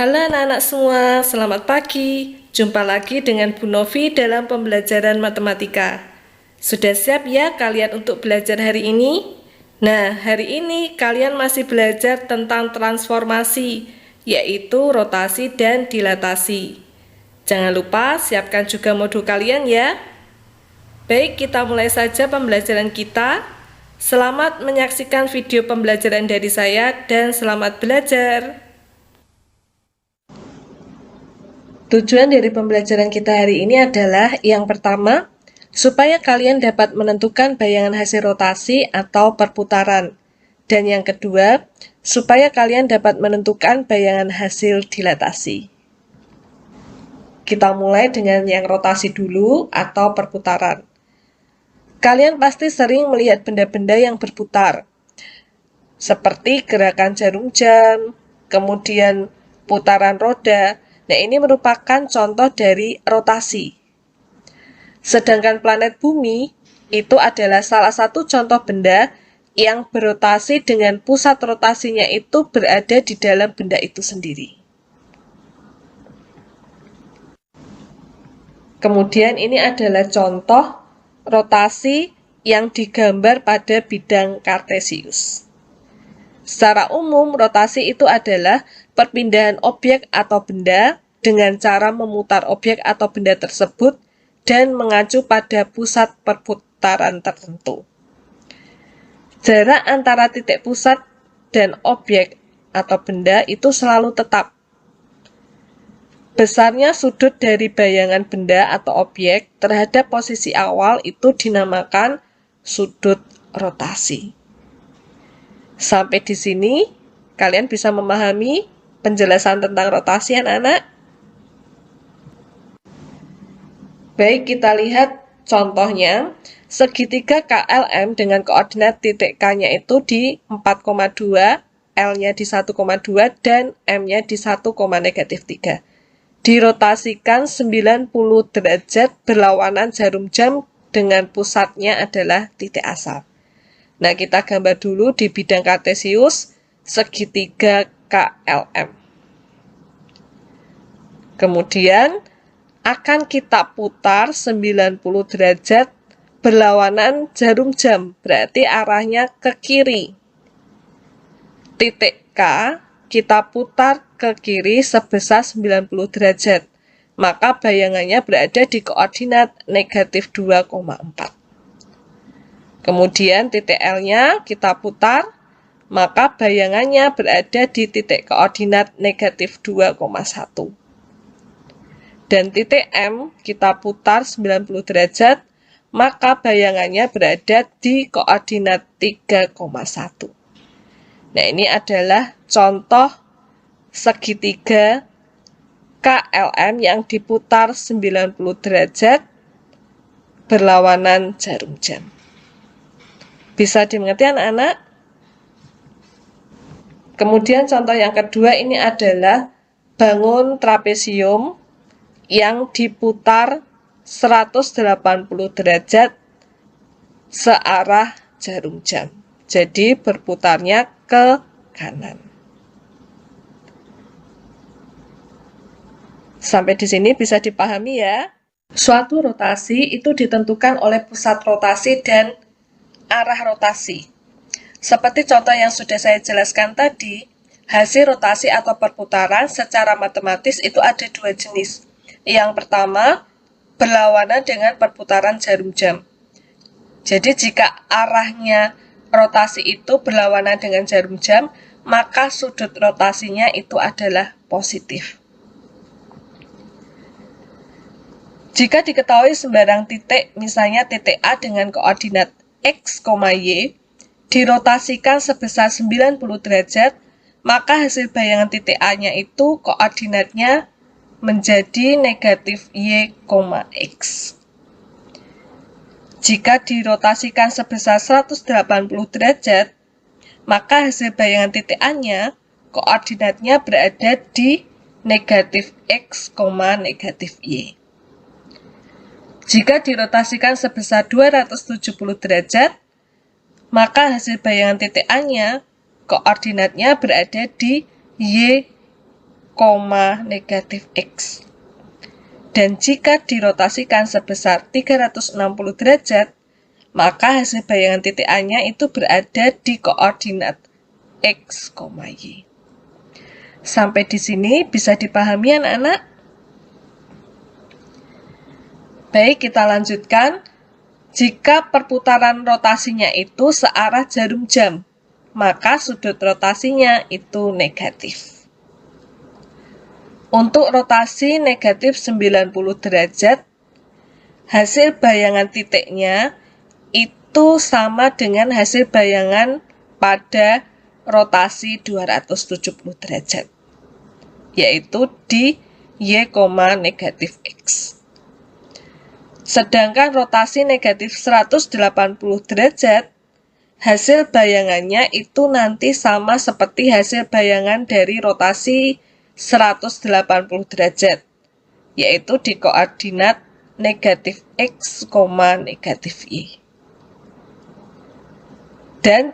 Halo anak-anak semua, selamat pagi. Jumpa lagi dengan Bu Novi dalam pembelajaran matematika. Sudah siap ya kalian untuk belajar hari ini? Nah, hari ini kalian masih belajar tentang transformasi, yaitu rotasi dan dilatasi. Jangan lupa siapkan juga modul kalian ya. Baik, kita mulai saja pembelajaran kita. Selamat menyaksikan video pembelajaran dari saya dan selamat belajar. Tujuan dari pembelajaran kita hari ini adalah yang pertama, supaya kalian dapat menentukan bayangan hasil rotasi atau perputaran. Dan yang kedua, supaya kalian dapat menentukan bayangan hasil dilatasi. Kita mulai dengan yang rotasi dulu atau perputaran. Kalian pasti sering melihat benda-benda yang berputar, seperti gerakan jarum jam, kemudian putaran roda. Nah, ini merupakan contoh dari rotasi. Sedangkan planet bumi itu adalah salah satu contoh benda yang berotasi dengan pusat rotasinya itu berada di dalam benda itu sendiri. Kemudian ini adalah contoh rotasi yang digambar pada bidang kartesius. Secara umum, rotasi itu adalah perpindahan objek atau benda dengan cara memutar objek atau benda tersebut dan mengacu pada pusat perputaran tertentu. Jarak antara titik pusat dan objek atau benda itu selalu tetap. Besarnya sudut dari bayangan benda atau objek terhadap posisi awal itu dinamakan sudut rotasi. Sampai di sini, kalian bisa memahami penjelasan tentang rotasi, anak-anak? Baik, kita lihat contohnya. Segitiga KLM dengan koordinat titik K-nya itu di 4,2, L-nya di 1,2, dan M-nya di 1,-3. Dirotasikan 90 derajat berlawanan jarum jam dengan pusatnya adalah titik asal. Nah, kita gambar dulu di bidang kartesius segitiga KLM. Kemudian akan kita putar 90 derajat berlawanan jarum jam, berarti arahnya ke kiri. Titik K kita putar ke kiri sebesar 90 derajat, maka bayangannya berada di koordinat negatif 2,4. Kemudian titik L-nya kita putar, maka bayangannya berada di titik koordinat negatif 2,1. Dan titik M kita putar 90 derajat, maka bayangannya berada di koordinat 3,1. Nah, ini adalah contoh segitiga KLM yang diputar 90 derajat berlawanan jarum jam. Bisa dimengerti anak-anak? Kemudian contoh yang kedua ini adalah bangun trapesium yang diputar 180 derajat searah jarum jam. Jadi berputarnya ke kanan. Sampai di sini bisa dipahami ya. Suatu rotasi itu ditentukan oleh pusat rotasi dan arah rotasi. Seperti contoh yang sudah saya jelaskan tadi, hasil rotasi atau perputaran secara matematis itu ada dua jenis. Yang pertama, berlawanan dengan perputaran jarum jam. Jadi jika arahnya rotasi itu berlawanan dengan jarum jam, maka sudut rotasinya itu adalah positif. Jika diketahui sembarang titik, misalnya titik A dengan koordinat X, Y, dirotasikan sebesar 90 derajat, maka hasil bayangan titik A-nya itu koordinatnya menjadi negatif Y, X. Jika dirotasikan sebesar 180 derajat, maka hasil bayangan titik A-nya koordinatnya berada di negatif X, negatif Y. Jika dirotasikan sebesar 270 derajat, maka hasil bayangan titik A-nya koordinatnya berada di Y, negatif X. Dan jika dirotasikan sebesar 360 derajat, maka hasil bayangan titik A-nya itu berada di koordinat X, Y. Sampai di sini bisa dipahami anak-anak? Baik, kita lanjutkan. Jika perputaran rotasinya itu searah jarum jam, maka sudut rotasinya itu negatif. Untuk rotasi negatif 90 derajat, hasil bayangan titiknya itu sama dengan hasil bayangan pada rotasi 270 derajat, yaitu di Y, negatif X. Sedangkan rotasi negatif 180 derajat, hasil bayangannya itu nanti sama seperti hasil bayangan dari rotasi 180 derajat, yaitu di koordinat negatif X, negatif Y. Dan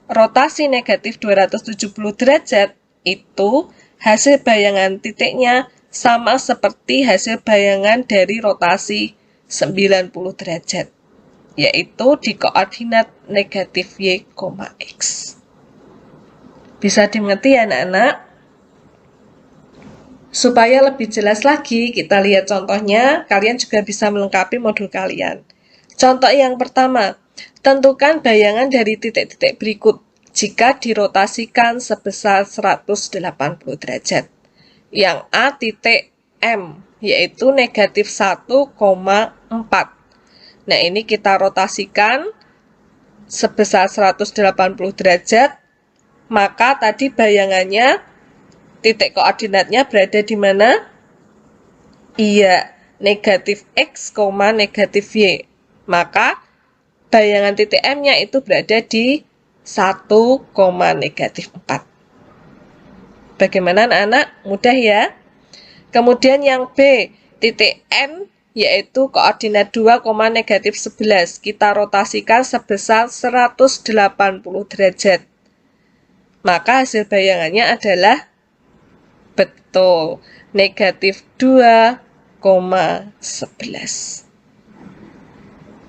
rotasi negatif 270 derajat itu hasil bayangan titiknya sama seperti hasil bayangan dari rotasi 90 derajat, yaitu di koordinat negatif Y, X. Bisa dimengerti ya anak-anak? Supaya lebih jelas lagi, kita lihat contohnya, kalian juga bisa melengkapi modul kalian. Contoh yang pertama, tentukan bayangan dari titik-titik berikut jika dirotasikan sebesar 180 derajat. Yang A titik M, yaitu negatif 1,4. Nah, ini kita rotasikan sebesar 180 derajat, maka tadi bayangannya titik koordinatnya berada di mana? Iya, negatif X, negatif Y. Maka bayangan titik M-nya itu berada di 1, negatif 4. Bagaimana anak-anak? Mudah ya? Kemudian yang B, titik N, yaitu koordinat 2, negatif 11. Kita rotasikan sebesar 180 derajat. Maka hasil bayangannya adalah betul, negatif 2,11.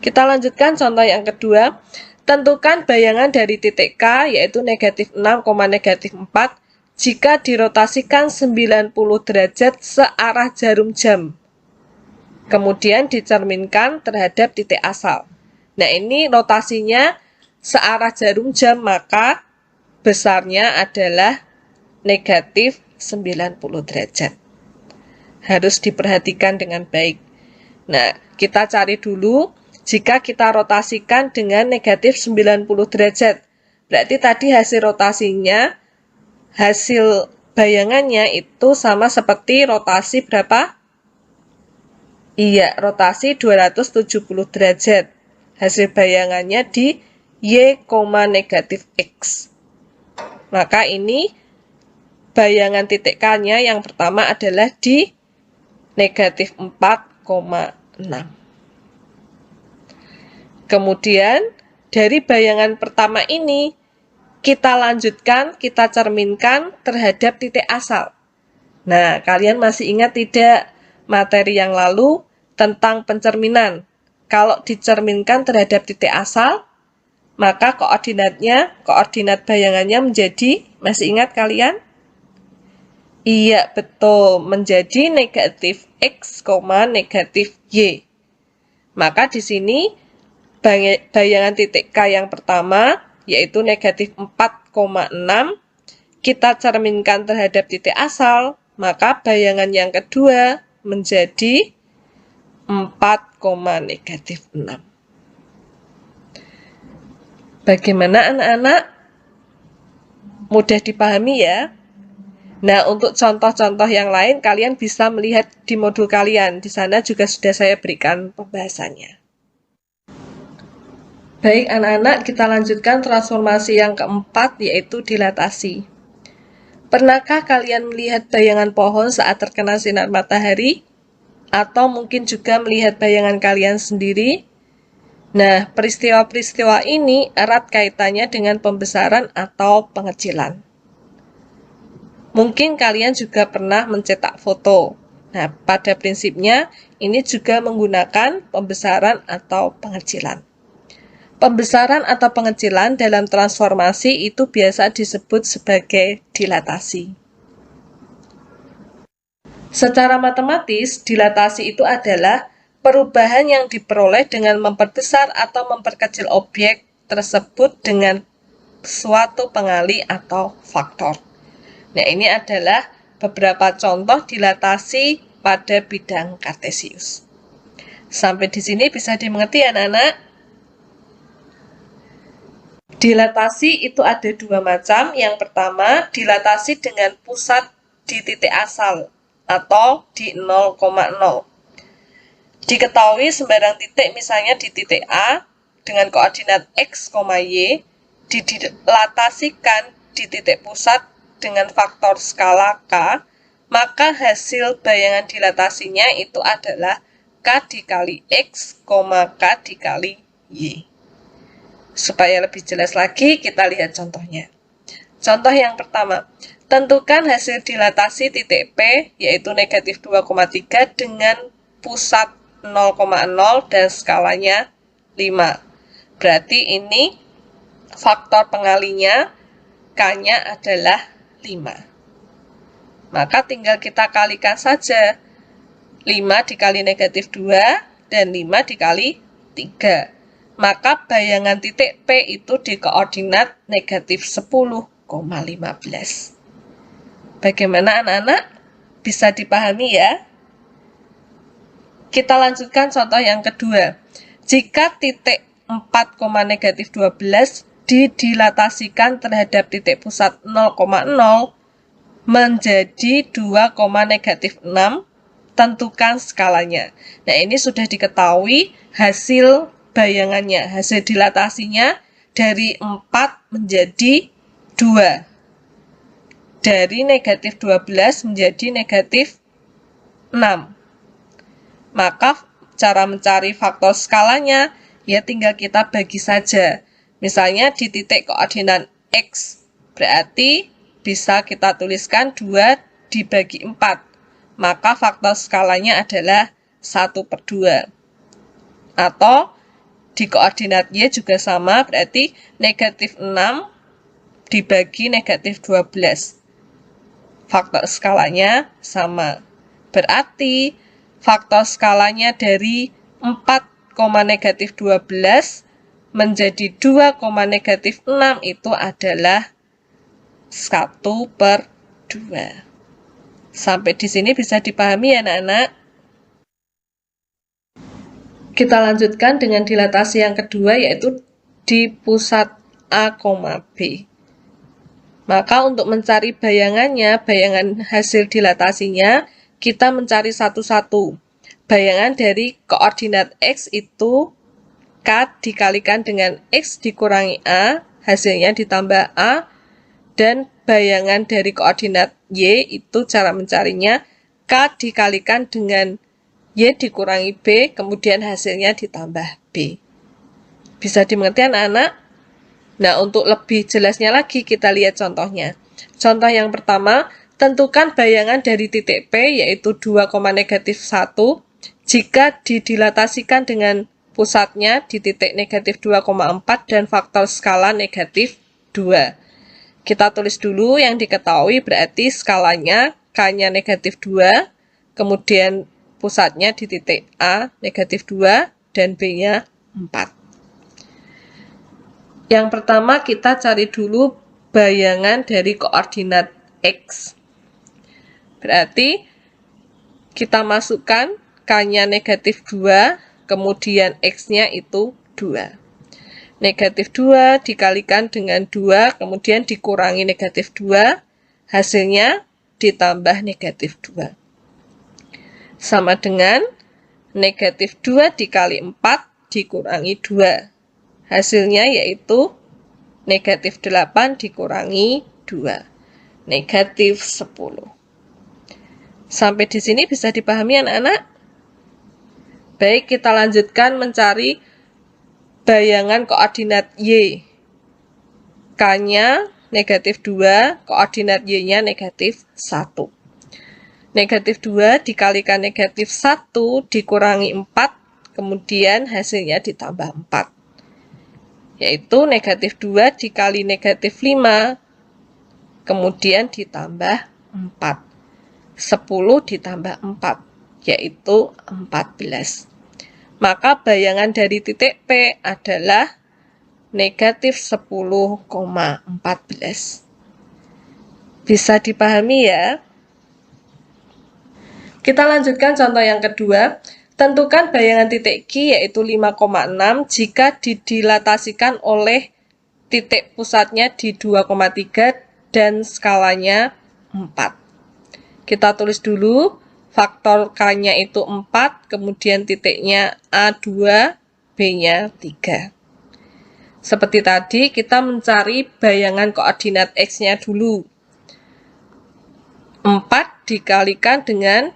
Kita lanjutkan contoh yang kedua. Tentukan bayangan dari titik K, yaitu negatif 6, negatif 4, jika dirotasikan 90 derajat searah jarum jam. Kemudian dicerminkan terhadap titik asal. Nah, ini rotasinya searah jarum jam, maka besarnya adalah negatif 90 derajat. Harus diperhatikan dengan baik. Nah, kita cari dulu jika kita rotasikan dengan negatif 90 derajat. Berarti tadi hasil rotasinya, hasil bayangannya itu sama seperti rotasi berapa? Iya, rotasi 270 derajat. Hasil bayangannya di Y, negatif X. Maka ini bayangan titik K-nya yang pertama adalah di negatif 4,6. Kemudian dari bayangan pertama ini kita lanjutkan, kita cerminkan terhadap titik asal. Nah, kalian masih ingat tidak materi yang lalu tentang pencerminan? Kalau dicerminkan terhadap titik asal, maka koordinat bayangannya menjadi, masih ingat kalian? Iya, betul, menjadi negatif X, negatif Y. Maka di sini bayangan titik K yang pertama, yaitu negatif 4,6, kita cerminkan terhadap titik asal, maka bayangan yang kedua menjadi 4, negatif 6. Bagaimana anak-anak? Mudah dipahami ya? Nah, untuk contoh-contoh yang lain, kalian bisa melihat di modul kalian. Di sana juga sudah saya berikan pembahasannya. Baik, anak-anak, kita lanjutkan transformasi yang keempat, yaitu dilatasi. Pernahkah kalian melihat bayangan pohon saat terkena sinar matahari? Atau mungkin juga melihat bayangan kalian sendiri? Nah, peristiwa-peristiwa ini erat kaitannya dengan pembesaran atau pengecilan. Mungkin kalian juga pernah mencetak foto. Nah, pada prinsipnya ini juga menggunakan pembesaran atau pengecilan. Pembesaran atau pengecilan dalam transformasi itu biasa disebut sebagai dilatasi. Secara matematis, dilatasi itu adalah perubahan yang diperoleh dengan memperbesar atau memperkecil objek tersebut dengan suatu pengali atau faktor. Nah, ini adalah beberapa contoh dilatasi pada bidang kartesius. Sampai di sini bisa dimengerti anak-anak? Dilatasi itu ada dua macam. Yang pertama, dilatasi dengan pusat di titik asal atau di 0,0. Diketahui sembarang titik, misalnya di titik A dengan koordinat X, Y, dilatasikan di titik pusat dengan faktor skala K, maka hasil bayangan dilatasinya itu adalah K dikali X, K dikali Y. Supaya lebih jelas lagi, kita lihat contohnya. Contoh yang pertama, tentukan hasil dilatasi titik P, yaitu negatif 2,3 dengan pusat 0,0 dan skalanya 5. Berarti ini faktor pengalinya, K-nya adalah 5. Maka tinggal kita kalikan saja. 5 dikali negatif 2 dan 5 dikali 3. Maka bayangan titik P itu di koordinat negatif 10,15. Bagaimana anak-anak? Bisa dipahami ya? Kita lanjutkan contoh yang kedua. Jika titik 4, negatif 12 didilatasikan terhadap titik pusat 0,0 menjadi 2, negatif 6, tentukan skalanya. Nah, ini sudah diketahui hasil bayangannya, hasil dilatasinya dari 4 menjadi 2. Dari negatif 12 menjadi negatif 6. Maka cara mencari faktor skalanya, ya tinggal kita bagi saja. Misalnya di titik koordinat X, berarti bisa kita tuliskan 2 dibagi 4. Maka faktor skalanya adalah 1/2. Atau di koordinat Y juga sama, berarti negatif 6 dibagi negatif 12. Faktor skalanya sama. Berarti faktor skalanya dari 4, negatif 12 menjadi 2, negatif 6 itu adalah 1/2. Sampai di sini bisa dipahami ya anak-anak? Kita lanjutkan dengan dilatasi yang kedua, yaitu di pusat A, B. Maka untuk mencari bayangannya, bayangan hasil dilatasinya, kita mencari satu-satu. Bayangan dari koordinat X itu K dikalikan dengan X dikurangi A, hasilnya ditambah A, dan bayangan dari koordinat Y itu cara mencarinya K dikalikan dengan Y dikurangi B, kemudian hasilnya ditambah B. Bisa dimengerti anak-anak? Nah, untuk lebih jelasnya lagi kita lihat contohnya. Contoh yang pertama, tentukan bayangan dari titik P yaitu 2, negatif 1 jika didilatasikan dengan pusatnya di titik negatif 2,4 dan faktor skala negatif 2. Kita tulis dulu yang diketahui, berarti skalanya K-nya negatif 2, kemudian pusatnya di titik A negatif 2 dan B-nya 4. Yang pertama kita cari dulu bayangan dari koordinat X. Berarti kita masukkan K-nya negatif 2, kemudian X-nya itu 2. Negatif 2 dikalikan dengan 2, kemudian dikurangi negatif 2, hasilnya ditambah negatif 2. Sama dengan negatif 2 dikali 4 dikurangi 2. Hasilnya yaitu negatif 8 dikurangi 2. Negatif 10. Sampai di sini bisa dipahami anak-anak? Baik, kita lanjutkan mencari bayangan koordinat Y. K-nya negatif 2, koordinat Y-nya negatif 1. Negatif 2 dikalikan negatif 1 dikurangi 4, kemudian hasilnya ditambah 4. Yaitu negatif 2 dikali negatif 5, kemudian ditambah 4. 10 ditambah 4, yaitu 14. Maka bayangan dari titik P adalah negatif 10,14. Bisa dipahami ya? Kita lanjutkan contoh yang kedua. Tentukan bayangan titik Q yaitu 5,6 jika didilatasikan oleh titik pusatnya di 2,3 dan skalanya 4. Kita tulis dulu, faktor K-nya itu 4, kemudian titiknya A2, B-nya 3. Seperti tadi, kita mencari bayangan koordinat X-nya dulu. 4 dikalikan dengan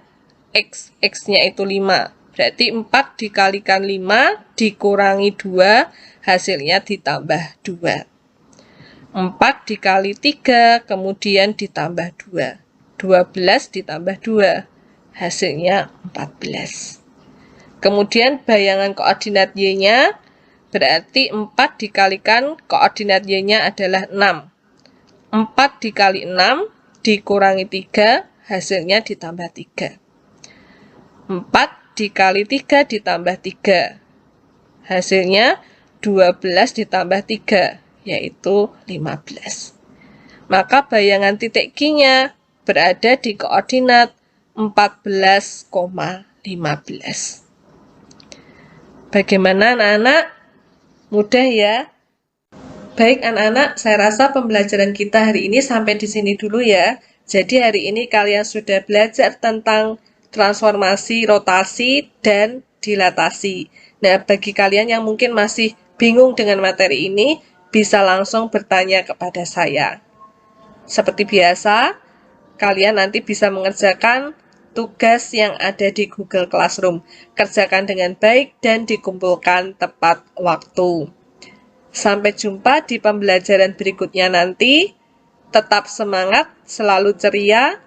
X, X-nya itu 5. Berarti 4 dikalikan 5 dikurangi 2, hasilnya ditambah 2. 4 dikali 3, kemudian ditambah 2. 12 ditambah 2, hasilnya 14. Kemudian bayangan koordinat Y-nya, berarti 4 dikalikan koordinat Y-nya adalah 6. 4 dikali 6 dikurangi 3, hasilnya ditambah 3. 4 dikali 3 ditambah 3. Hasilnya 12 ditambah 3, yaitu 15. Maka bayangan titik Q-nya berada di koordinat 14,15. Bagaimana anak-anak? Mudah ya? Baik anak-anak, saya rasa pembelajaran kita hari ini sampai di sini dulu ya. Jadi hari ini kalian sudah belajar tentang transformasi, rotasi, dan dilatasi. Nah, bagi kalian yang mungkin masih bingung dengan materi ini, bisa langsung bertanya kepada saya. Seperti biasa, kalian nanti bisa mengerjakan tugas yang ada di Google Classroom. Kerjakan dengan baik dan dikumpulkan tepat waktu. Sampai jumpa di pembelajaran berikutnya nanti. Tetap semangat, selalu ceria.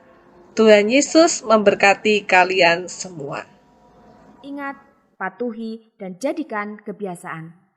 Tuhan Yesus memberkati kalian semua. Ingat, patuhi, dan jadikan kebiasaan.